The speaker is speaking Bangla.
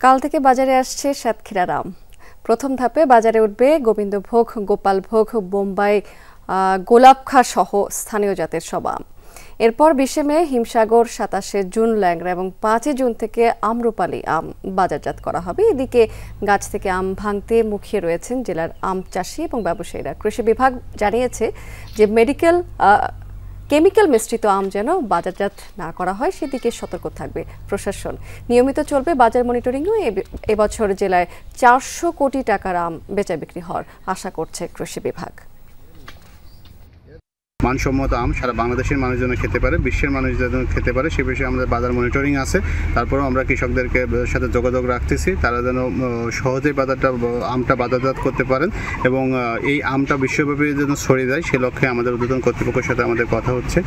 কাল থেকে বাজারে আসছে সাতক্ষীরার আম। প্রথম ধাপে বাজারে উঠবে গোবিন্দভোগ, গোপালভোগ, বোম্বাই, গোলাপখা সহ স্থানীয় জাতের সব আম। এরপর 20 মে হিমসাগর, 27 জুন ল্যাংড়া এবং 5 জুন থেকে আম্রপালি আম বাজারজাত করা হবে। এদিকে গাছ থেকে আম ভাঙতে মুখিয়ে রয়েছেন জেলার আম চাষি এবং ব্যবসায়ীরা। কৃষি বিভাগ জানিয়েছে যে কেমিক্যাল মিশ্রিত আম যেন বাজারজাত না করা হয় সেদিকে সতর্ক থাকবে প্রশাসন। নিয়মিত চলবে বাজার মনিটরিংও। এবছর জেলায় 400 কোটি টাকার আম বেচা বিক্রি হওয়ার আশা করছে কৃষি বিভাগ। মানসম্মত আম সারা বাংলাদেশের মানুষ যেন খেতে পারে, বিশ্বের মানুষ যেন খেতে পারে, সে বিষয়ে আমাদের বাজার মনিটরিং আছে। তারপরেও আমরা কৃষকদেরকে সাথে যোগাযোগ রাখতেছি, তারা যেন সহজেই আমটা বাজারজাত করতে পারেন এবং এই আমটা বিশ্বব্যাপী যেন ছড়িয়ে যায় সে লক্ষ্যে আমাদের ঊর্ধ্বতন কর্তৃপক্ষের সাথে আমাদের কথা হচ্ছে।